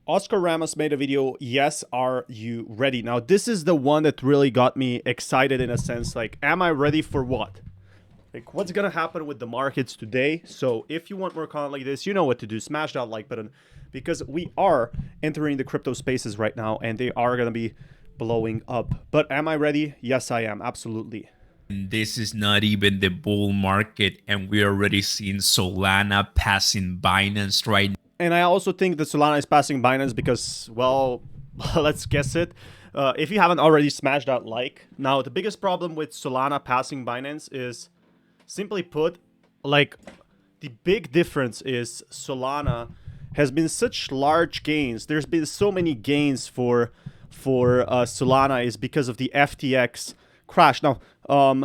Oscar Ramos made a video, yes, are you ready? Now, this is the one that really got me excited in a sense. Like, am I ready for what? Like, what's gonna happen with the markets today? So, if you want more content like this, you know what to do. Smash that like button because we are entering the crypto spaces right now and they are gonna be blowing up. But am I ready? Yes, I am. Absolutely. This is not even the bull market, and we're already seeing Solana passing Binance right now. And I also think that Solana is passing Binance because, well, let's guess it. If you haven't already smashed that like. Now, the biggest problem with Solana passing Binance is, simply put, like, the big difference is Solana has been such large gains. There's been so many gains for Solana is because of the FTX crash. Now,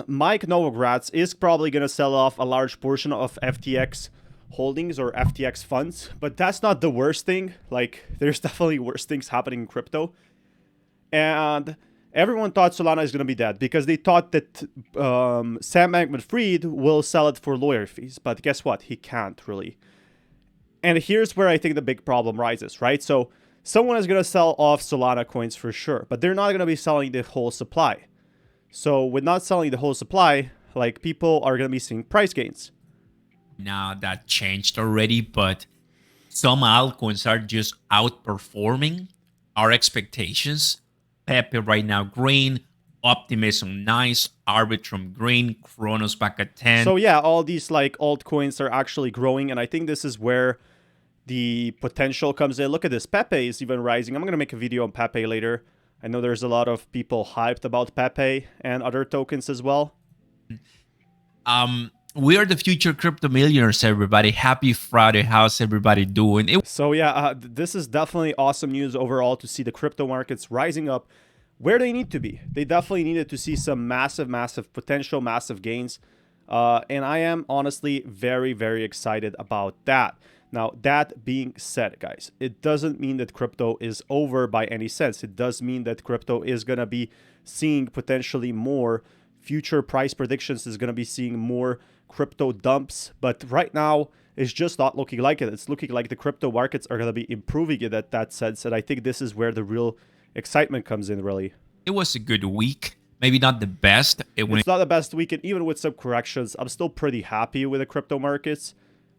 Mike Novogratz is probably going to sell off a large portion of FTX holdings or FTX funds, but that's not the worst thing. Like, there's definitely worse things happening in crypto. And everyone thought Solana is going to be dead because they thought that Sam Bankman-Fried will sell it for lawyer fees. But guess what? He can't really. And here's where I think the big problem rises, right? So someone is going to sell off Solana coins for sure, but they're not going to be selling the whole supply. So with not selling the whole supply, like, people are going to be seeing price gains. Now that changed already, but some altcoins are just outperforming our expectations. Pepe right now green, Optimism nice, Arbitrum green, Chronos back at 10. So yeah, all these like altcoins are actually growing, and I think this is where the potential comes in. Look at this, Pepe is even rising. I'm gonna make a video on Pepe later. I know there's a lot of people hyped about Pepe and other tokens as well. We are the future crypto millionaires, everybody. Happy Friday. How's everybody doing? So yeah, this is definitely awesome news overall to see the crypto markets rising up where they need to be. They definitely needed to see some massive potential, massive gains. And I am honestly very, very excited about that. Now, that being said, guys, it doesn't mean that crypto is over by any sense. It does mean that crypto is going to be seeing potentially more future price predictions, is going to be seeing more crypto dumps. But right now, it's just not looking like it. It's looking like the crypto markets are going to be improving in that sense. And I think this is where the real excitement comes in, really. It was a good week. Maybe not the best. It's not the best weekend, even with some corrections. I'm still pretty happy with the crypto markets.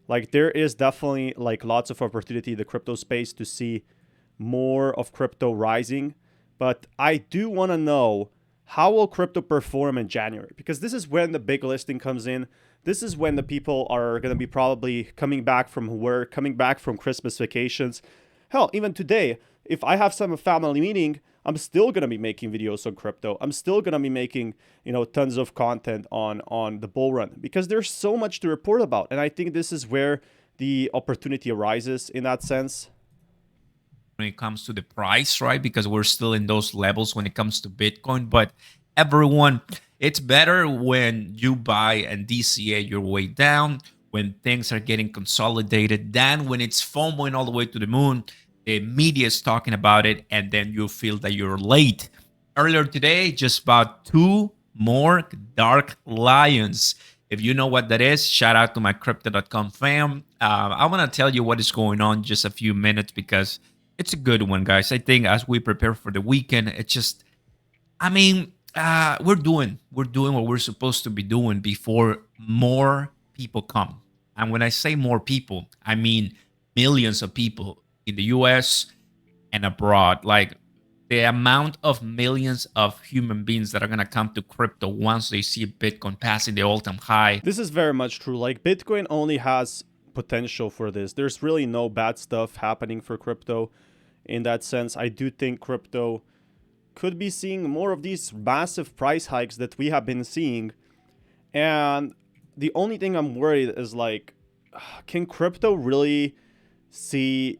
Like, there is definitely like lots of opportunity in the crypto space to see more of crypto rising. But I do want to know, how will crypto perform in January? Because this is when the big listing comes in. This is when the people are going to be probably coming back from work, coming back from Christmas vacations. Hell, even today, if I have some family meeting, I'm still going to be making videos on crypto. I'm still going to be making, tons of content on the bull run because there's so much to report about. And I think this is where the opportunity arises in that sense. When it comes to the price, right? Because we're still in those levels when it comes to Bitcoin. But everyone, it's better when you buy and DCA your way down, when things are getting consolidated, than when it's FOMOing all the way to the moon. The media is talking about it, and then you feel that you're late. Earlier today, just about 2 more dark lions. If you know what that is, shout out to my crypto.com fam. I want to tell you what is going on in just a few minutes because it's a good one, guys. I think as we prepare for the weekend, it's just, we're doing what we're supposed to be doing before more people come. And when I say more people, I mean millions of people in the US and abroad. Like, the amount of millions of human beings that are going to come to crypto once they see Bitcoin passing the all-time high. This is very much true. Like, Bitcoin only has potential for this. There's really no bad stuff happening for crypto in that sense. I do think crypto could be seeing more of these massive price hikes that we have been seeing. And the only thing I'm worried is, like, can crypto really see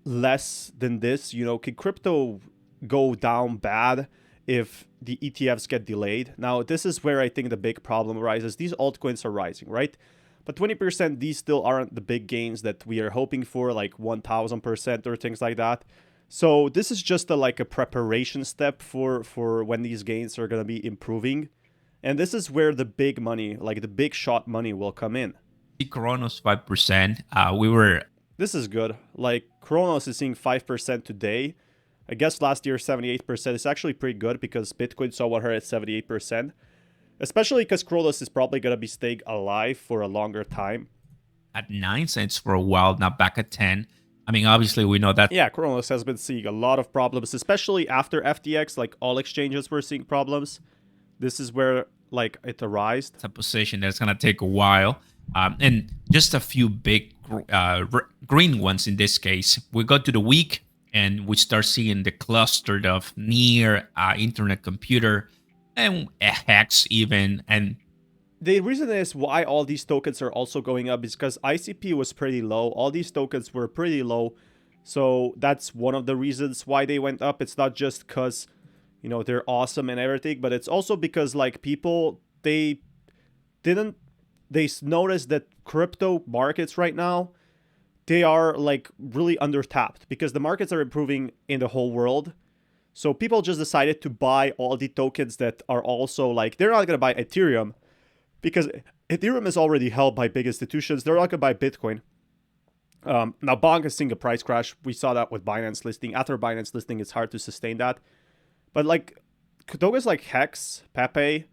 less than this? Can crypto go down bad if the ETFs get delayed? Now, this is where I think the big problem arises. These altcoins are rising, right? But 20%, these still aren't the big gains that we are hoping for, like 1,000% or things like that. So this is just a preparation step for when these gains are going to be improving. And this is where the big money, like the big shot money, will come in. Chronos 5%. We were this is good. Like, Kronos is seeing 5% today. I guess last year 78% is actually pretty good because Bitcoin saw 178%. Especially because Kronos is probably going to be staying alive for a longer time. At 9 cents for a while, now back at 10. I mean, obviously, we know that. Yeah, Kronos has been seeing a lot of problems, especially after FTX. Like, all exchanges were seeing problems. This is where, like, it arose. It's a position that's going to take a while. And just a few big green ones in this case. We go to the week, and we start seeing the clustered of near internet computer and Hex even. And the reason is why all these tokens are also going up is because ICP was pretty low. All these tokens were pretty low. So that's one of the reasons why they went up. It's not just because, you know, they're awesome and everything, but it's also because, like, people, they noticed that crypto markets right now, they are, like, really undertapped because the markets are improving in the whole world. So people just decided to buy all the tokens that are also, like, they're not going to buy Ethereum because Ethereum is already held by big institutions. They're not going to buy Bitcoin. Now, Bonk is seeing a price crash. We saw that with Binance listing. After Binance listing, it's hard to sustain that. But, like, tokens like Hex, Pepe,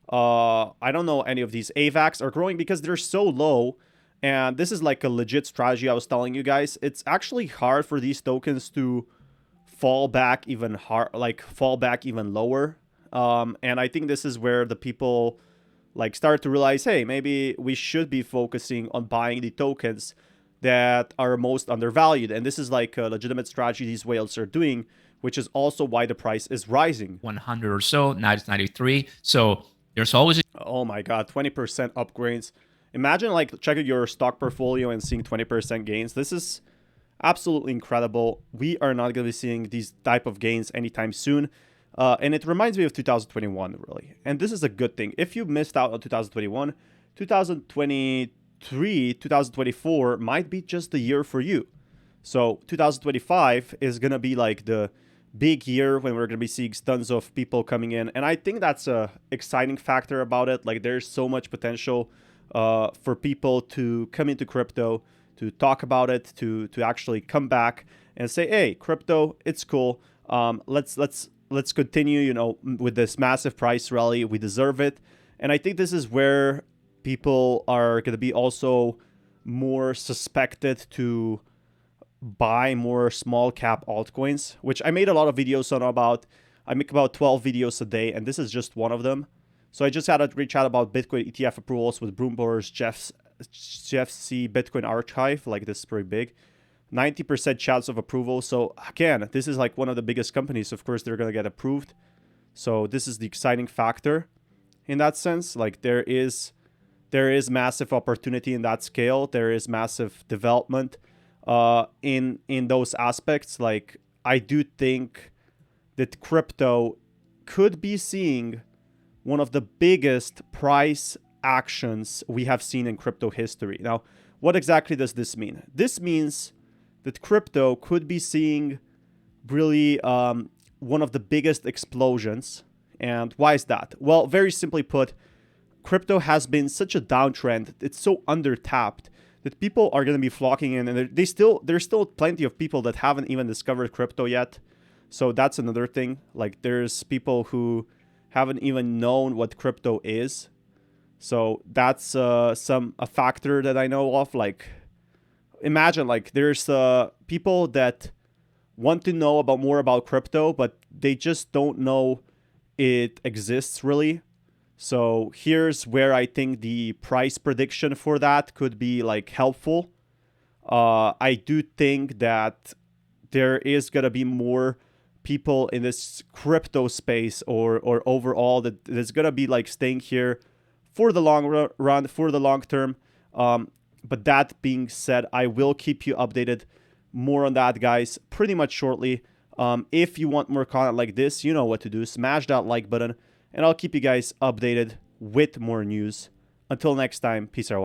I don't know any of these. AVAX are growing because they're so low. And this is, like, a legit strategy I was telling you guys. It's actually hard for these tokens to fall back even lower. And I think this is where the people, like, start to realize, hey, maybe we should be focusing on buying the tokens that are most undervalued. And this is, like, a legitimate strategy these whales are doing, which is also why the price is rising. 100 or so, now it's 93. So there's always oh my god, 20% upgrades. Imagine, like, checking your stock portfolio and seeing 20% gains. This is absolutely incredible. We are not going to be seeing these type of gains anytime soon. And it reminds me of 2021, really. And this is a good thing. If you missed out on 2021, 2023, 2024 might be just the year for you. So 2025 is going to be, like, the big year when we're going to be seeing tons of people coming in. And I think that's a exciting factor about it. Like, there's so much potential for people to come into crypto, to talk about it, to actually come back and say, hey, crypto, it's cool. Let's continue, you know, with this massive price rally. We deserve it. And I think this is where people are going to be also more suspected to buy more small cap altcoins, which I made a lot of videos on about. I make about 12 videos a day, and this is just one of them. So I just had a great chat about Bitcoin ETF approvals with Bloomberg's Jeff C. Bitcoin Archive. Like, this is pretty big. 90% chance of approval. So again, this is, like, one of the biggest companies. Of course, they're going to get approved. So this is the exciting factor in that sense. Like, there is massive opportunity in that scale. There is massive development in those aspects. Like, I do think that crypto could be seeing one of the biggest price actions we have seen in crypto history. Now, what exactly does this mean? This means that crypto could be seeing really one of the biggest explosions. And why is that? Well, very simply put, crypto has been such a downtrend. It's so undertapped that people are going to be flocking in, and there's still plenty of people that haven't even discovered crypto yet. So that's another thing. Like, there's people who haven't even known what crypto is. So that's a factor that I know of. Like, imagine, like, there's people that want to know more about crypto, but they just don't know it exists really. So here's where I think the price prediction for that could be, like, helpful. I do think that there is gonna be more people in this crypto space or overall that is gonna be, like, staying here for the long run, for the long term. But that being said, I will keep you updated more on that, guys, pretty much shortly. If you want more content like this, you know what to do. Smash that like button, and I'll keep you guys updated with more news. Until next time, peace out.